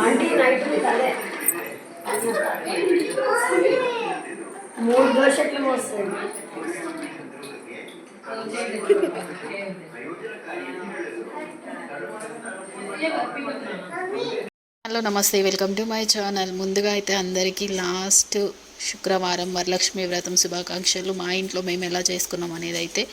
Aunty night అదే 3 దోశలు వస్తాయి. హలో నమస్తే, వెల్కమ్ టు మై ఛానల్. ముందుగా అయితే అందరికీ లాస్ట్ శుక్రవారం వరలక్ష్మి వ్రతం శుభాకాంక్షలు. మా ఇంట్లో మేము ఎలా చేసుకున్నాం అనేది అయితే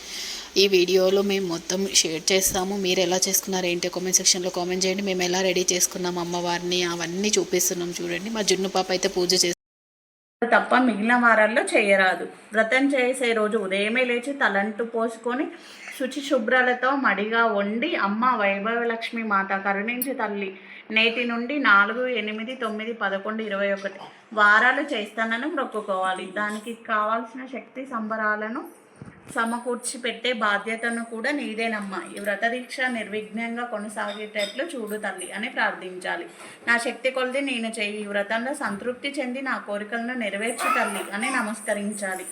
ఈ వీడియోలో మేము మొత్తం షేర్ చేస్తాము. మీరు ఎలా చేసుకున్నారు ఏంటి కామెంట్ సెక్షన్లో కామెంట్ చేయండి. మేము ఎలా రెడీ చేసుకున్నాం అమ్మవారిని అవన్నీ చూపిస్తున్నాం చూడండి. మా జున్ను పాప అయితే పూజ తప్ప మిగిలిన వారాల్లో చేయరాదు. వ్రతం చేసే రోజు ఉదయమే లేచి తలంటు పోసుకొని శుచి శుభ్రాలతో మడిగా వండి అమ్మ వైభవలక్ష్మి మాత కరుణించి తల్లి నేటి నుండి 4, 8, 9, 11, 21 వారాలు చేస్తానని మొక్కుకోవాలి. దానికి కావాల్సిన శక్తి సంబరాలను సమకూర్చి పెట్టే బాధ్యతను కూడా నీదేనమ్మా. ఈ వ్రత దీక్ష నిర్విఘ్నంగా కొనసాగేటట్లు చూడు తల్లి అని ప్రార్థించాలి. నా శక్తి కొలిది నేను చేయి ఈ వ్రతంలో సంతృప్తి చెంది నా కోరికలను నెరవేర్చు తల్లి అని నమస్కరించాలి.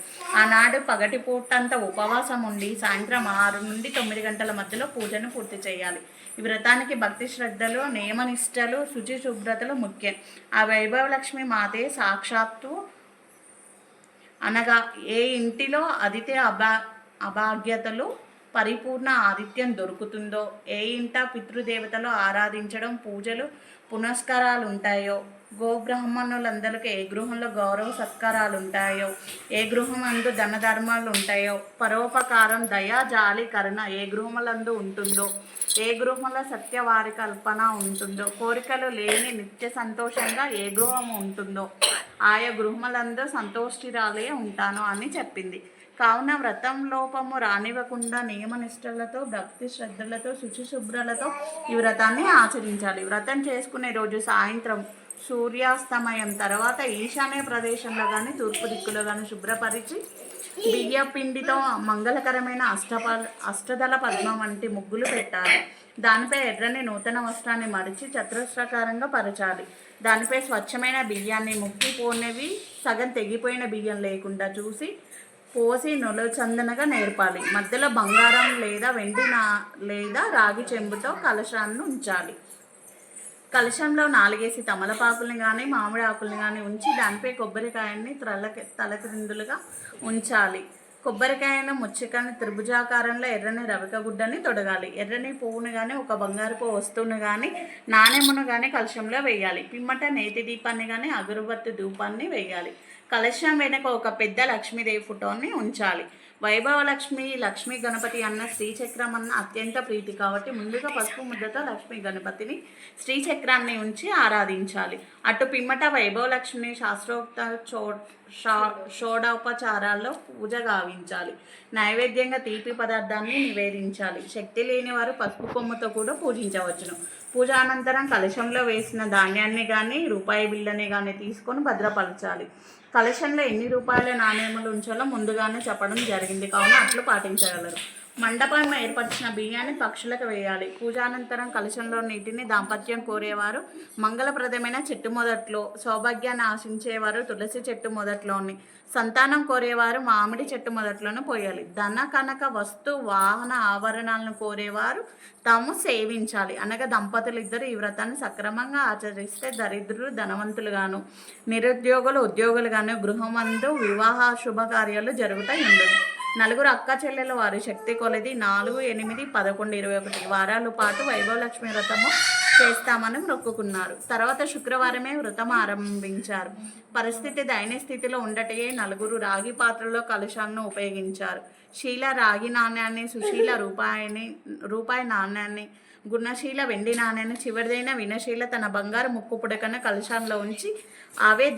ఆనాడు పగటి పూటంతా ఉపవాసం ఉండి సాయంత్రం 6 నుండి 9 గంటల మధ్యలో పూజను పూర్తి చేయాలి. ఈ వ్రతానికి భక్తి శ్రద్ధలు, నియమనిష్టలు, శుచి శుభ్రతలు ముఖ్యం. ఆ వైభవలక్ష్మి మాతే సాక్షాత్తు అనగా ఏ ఇంటిలో అభాగ్యతలు పరిపూర్ణ ఆదిత్యం దొరుకుతుందో, ఏ ఇంట పితృదేవతలు ఆరాధించడం పూజలు పునస్కారాలు ఉంటాయో, గోబ్రాహ్మణులందరికీ ఏ గృహంలో గౌరవ సత్కారాలు ఉంటాయో, ఏ గృహం అందు ధన ధర్మాలు ఉంటాయో, పరోపకారం దయా జాలి కరుణ ఏ గృహములందు ఉంటుందో, ఏ గృహంలో సత్యవారి కల్పన ఉంటుందో, కోరికలు లేని నిత్య సంతోషంగా ఏ గృహం ఉంటుందో ఆయా గృహములందు సంతోష్టిరాలే ఉంటాను అని చెప్పింది. కావున వ్రతం లోపము రానివ్వకుండా నియమనిష్టలతో భక్తి శ్రద్ధలతో శుచిశుభ్రలతో ఈ వ్రతాన్ని ఆచరించాలి. వ్రతం చేసుకునే రోజు సాయంత్రం సూర్యాస్తమయం తర్వాత ఈశాన్య ప్రదేశంలో కానీ తూర్పు దిక్కులో కానీ శుభ్రపరిచి బియ్య పిండితో మంగళకరమైన అష్టదళ పద్మం వంటి ముగ్గులు పెట్టాలి. దానిపై ఎర్రని నూతన వస్త్రాన్ని మడిచి చతురస్రాకారంగా పరచాలి. దానిపై స్వచ్ఛమైన బియ్యాన్ని ముక్కిపోయినవి సగం తెగిపోయిన బియ్యం లేకుండా చూసి పోసి నొలచందనగా నేర్పాలి. మధ్యలో బంగారం లేదా వెండి లేదా రాగి చెంబుతో కలశాన్ని ఉంచాలి. కలశంలో 4 తమలపాకుల్ని కానీ మామిడి ఆకుల్ని కానీ ఉంచి దానిపై కొబ్బరికాయని తలక్రిందులుగా ఉంచాలి. కొబ్బరికాయను ముచ్చికని త్రిభుజాకారంలో ఎర్రని రవిక గుడ్డని తొడగాలి. ఎర్రని పువ్వును కానీ ఒక బంగారుపు వస్తువును కానీ నాణెమును కానీ కలశంలో వేయాలి. పిమ్మట నేతి దీపాన్ని కానీ అగరబత్తి ధూపాన్ని వేయాలి. కలశం వెనుక ఒక పెద్ద లక్ష్మీదేవి ఫోటోని ఉంచాలి. వైభవలక్ష్మి లక్ష్మీ గణపతి అన్న శ్రీచక్రం అన్న అత్యంత ప్రీతి కాబట్టి ముందుగా పసుపు ముద్దతో లక్ష్మీ గణపతిని శ్రీచక్రాన్ని ఉంచి ఆరాధించాలి. అటు పిమ్మట వైభవలక్ష్మిని శాస్త్రోక్త షోడోపచారాల్లో పూజ గావించాలి. నైవేద్యంగా తీపి పదార్థాన్ని నివేదించాలి. శక్తి లేని వారు పసుపు కొమ్ముతో కూడా పూజించవచ్చును. పూజ అనంతరం కలశంలో వేసిన ధాన్యాన్ని కానీ రూపాయి బిళ్ళని కానీ తీసుకొని భద్రపరచాలి. కలశంలో ఎన్ని రూపాయల నాణ్యములు ఉంచాలో ముందుగానే చెప్పడం జరిగింది కావున అట్లు పాటించగలరు. మండపం ఏర్పరిచిన బియ్యాన్ని పక్షులకు వేయాలి. పూజానంతరం కలశంలో నీటిని దాంపత్యం కోరేవారు మంగళప్రదమైన చెట్టు మొదట్లో, సౌభాగ్యాన్ని ఆశించేవారు తులసి చెట్టు మొదట్లోని, సంతానం కోరేవారు మామిడి చెట్టు మొదట్లోనూ పోయాలి. ధన కనక వస్తు వాహన ఆభరణాలను కోరేవారు తాము సేవించాలి. అనగా దంపతులు ఇద్దరు ఈ వ్రతాన్ని సక్రమంగా ఆచరిస్తే దరిద్రులు ధనవంతులుగాను, నిరుద్యోగులు ఉద్యోగులుగాను, గృహమందు వివాహ శుభకార్యాలు జరుగుతాయి ఉండదు. 4 అక్క చెల్లెల వారి శక్తి కొలది 4, 8, 11, 21 వారాల పాటు వైభవలక్ష్మి వ్రతము చేస్తామని మొక్కుకున్నారు. తర్వాత శుక్రవారమే వ్రతం ఆరంభించారు. పరిస్థితి దయనీయ స్థితిలో ఉండటే 4 రాగి పాత్రలో కలశాలను ఉపయోగించారు. శీల రాగి నాణ్యాన్ని, సుశీల రూపాయి నాణ్యాన్ని, గుణశీల వెండి నాణ్యాన్ని, చివరిదైన వినశీల తన బంగారు ముక్కు పుడకన కలశాల్లో ఉంచి అవే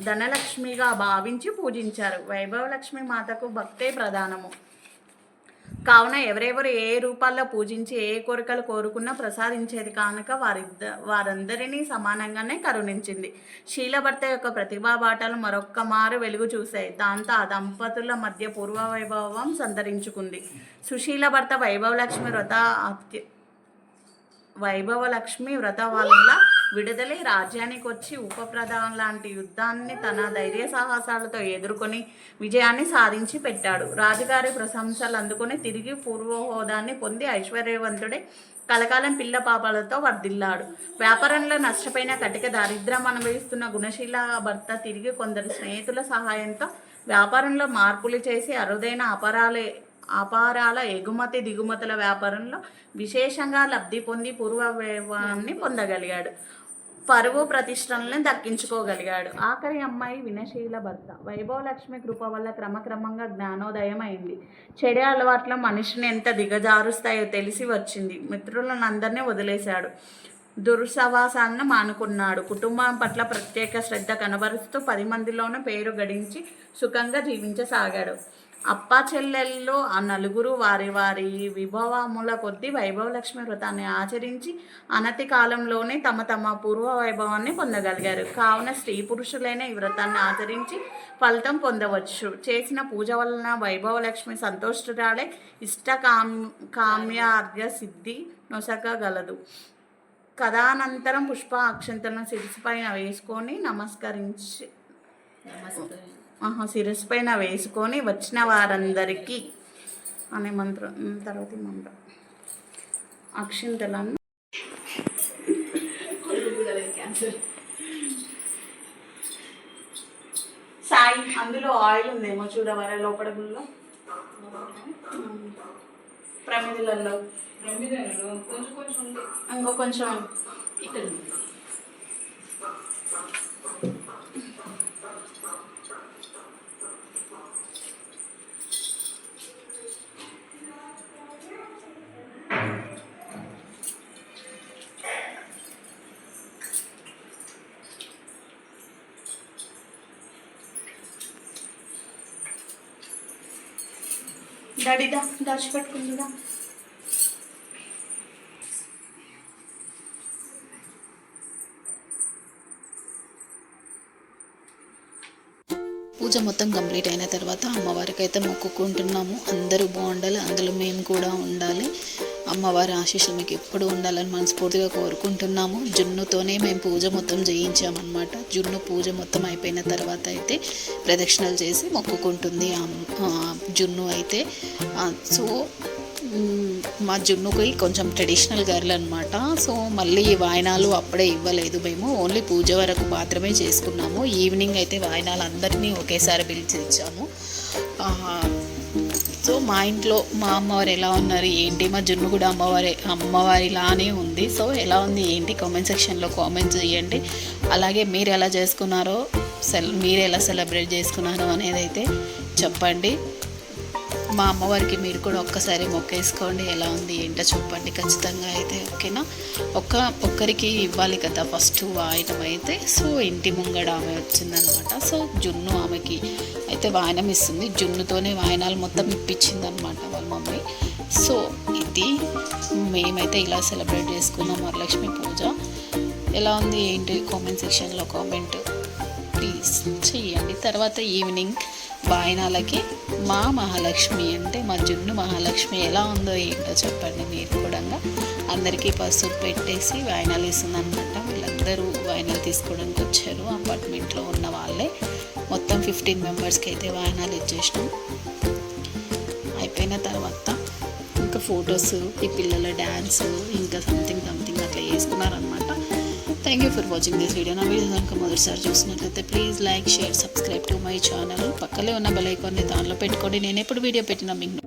ధనలక్ష్మిగా భావించి పూజించారు. వైభవలక్ష్మి మాతకు భక్తే ప్రధానము కావున ఎవరెవరు ఏ రూపాల్లో పూజించి ఏ కోరికలు కోరుకున్నా ప్రసాదించేది కానుక వారందరినీ సమానంగానే కరుణించింది. శీలభర్త యొక్క ప్రతిభా బాటలు మరొక్క మారు వెలుగు చూశాయి. దాంతో ఆ దంపతుల మధ్య పూర్వ వైభవం సంతరించుకుంది. సుశీల భర్త వైభవలక్ష్మి వ్రత వల్ల విడుదలై రాజ్యానికి వచ్చి ఉపప్రధాన్ లాంటి యుద్ధాన్ని తన ధైర్య సాహసాలతో ఎదుర్కొని విజయాన్ని సాధించి పెట్టాడు. రాజుగారి ప్రశంసలు అందుకొని తిరిగి పూర్వ హోదాన్ని పొంది ఐశ్వర్యవంతుడే కలకాలం పిల్ల పాపాలతో వర్ధిల్లాడు. వ్యాపారంలో నష్టపోయిన కటిక దారిద్ర్యం అనుభవిస్తున్న గుణశీల భర్త తిరిగి కొందరు స్నేహితుల సహాయంతో వ్యాపారంలో మార్పులు చేసి అరుదైన అపారాల ఎగుమతి దిగుమతుల వ్యాపారంలో విశేషంగా లబ్ధి పొంది పూర్వ వైభవాన్ని పొందగలిగాడు. పరువు ప్రతిష్టలను దక్కించుకోగలిగాడు. ఆఖరి అమ్మాయి వినశీల భర్త. వైభవలక్ష్మి కృప వల్ల క్రమక్రమంగా జ్ఞానోదయం అయింది. చెడు అలవాట్ల మనిషిని ఎంత దిగజారుస్తాయో తెలిసి వచ్చింది. మిత్రులను అందరినీ వదిలేశాడు. దుర్సవాసాలను మానుకున్నాడు. కుటుంబం పట్ల ప్రత్యేక శ్రద్ధ కనబరుస్తూ 10 మందిలోనూ పేరు గడించి సుఖంగా జీవించసాగాడు. అప్పా చెల్లెళ్ళు ఆ నలుగురు వారి వారి విభవముల కొద్దీ వైభవలక్ష్మి వ్రతాన్ని ఆచరించి అనతి కాలంలోనే తమ తమ పూర్వ వైభవాన్ని పొందగలిగారు. కావున స్త్రీ పురుషులైన ఈ వ్రతాన్ని ఆచరించి ఫలితం పొందవచ్చు. చేసిన పూజ వలన వైభవలక్ష్మి సంతోషురాలే కామ్యార్య సిద్ధి నొసగగలదు. కథానంతరం పుష్ప అక్షంతలను శిరస్సుపైన వేసుకొని శిరస్సుపైన వేసుకొని వచ్చిన వారందరికీ అనే మంత్రం తర్వాత మంత్రం అక్షింతలను సాయి అందులో ఆయిల్ ఉందేమో చూడవరా లోపల గుళ్ళో ప్రమిదలలో ఇంకో కొంచెం ఇక్కడ డాడీదా దాచిపెట్టుకుందా. పూజ మొత్తం కంప్లీట్ అయిన తర్వాత అమ్మవారికి అయితే మొక్కుకుంటున్నాము. అందరూ బాగుండాలి, అందులో మేము కూడా ఉండాలి. అమ్మవారి ఆశీస్సులు మీకు ఎప్పుడు ఉండాలని మనస్ఫూర్తిగా కోరుకుంటున్నాము. జున్నుతోనే మేము పూజ మొత్తం చేయించామన్నమాట. జున్ను పూజ మొత్తం అయిపోయిన తర్వాత అయితే ప్రదక్షిణలు చేసి మొక్కుకుంటుంది జున్ను అయితే. సో మా జున్నుకి కొంచెం ట్రెడిషనల్ గర్ల్ అనమాట. సో మళ్ళీ వాయినాలు అప్పుడే ఇవ్వలేదు మేము, ఓన్లీ పూజ వరకు మాత్రమే చేసుకున్నాము. ఈవినింగ్ అయితే వాయినాలు అందరినీ ఒకేసారి పిలిచి ఇచ్చాము. సో మా ఇంట్లో మా అమ్మవారు ఎలా ఉన్నారు ఏంటి, మా జున్ను కూడా అమ్మవారిలానే ఉంది. సో ఎలా ఉంది ఏంటి కామెంట్ సెక్షన్లో కామెంట్ చేయండి. అలాగే మీరు ఎలా చేసుకున్నారో మీరు ఎలా సెలబ్రేట్ చేసుకున్నారో అనేది అయితే చెప్పండి. మా అమ్మవారికి మీరు కూడా ఒక్కసారి మొక్కేసుకోండి. ఎలా ఉంది ఏంటో చెప్పండి ఖచ్చితంగా అయితే. ఓకేనా, ఒక్కరికి ఇవ్వాలి కదా ఫస్ట్ వాయనం అయితే. సో ఇంటి ముంగడ ఆమె వచ్చిందనమాట. సో జున్ను ఆమెకి అయితే వాయనం ఇస్తుంది. జున్నుతోనే వాయనాలు మొత్తం ఇప్పించింది అనమాట వాళ్ళ మమ్మీ. సో ఇది మేమైతే ఇలా సెలబ్రేట్ చేసుకున్నాం వరలక్ష్మి పూజ. ఎలా ఉంది ఏంటి కామెంట్ సెక్షన్లో కామెంట్ ప్లీజ్ చెయ్యండి. తర్వాత ఈవినింగ్ వాయనాలకి మా మహాలక్ష్మి అంటే మా జున్ను మహాలక్ష్మి ఎలా ఉందో ఏంటో చెప్పండి మీరు కూడా. అందరికీ పసుపు పెట్టేసి వాయనాలు ఇస్తుంది అనమాట. వీళ్ళందరూ వాయనాలు తీసుకోవడానికి వచ్చారు. అపార్ట్మెంట్లో ఉన్న వాళ్ళే మొత్తం 15 మెంబర్స్కి అయితే వాయనాలు ఇచ్చేసినాం. అయిపోయిన తర్వాత ఇంకా ఫొటోస్, ఈ పిల్లల డ్యాన్స్, ఇంకా సంథింగ్ అట్లా చేసుకున్నారనమాట. Thank you for watching this video. నా వీడియో కనుక మొదటిసారి చూసినట్లయితే please like, share, subscribe to my channel. పక్కనే ఉన్న బెల్ ఐకాన్ని దానిలో పెట్టుకోండి. నేను ఎప్పుడు వీడియో పెట్టినా మీకు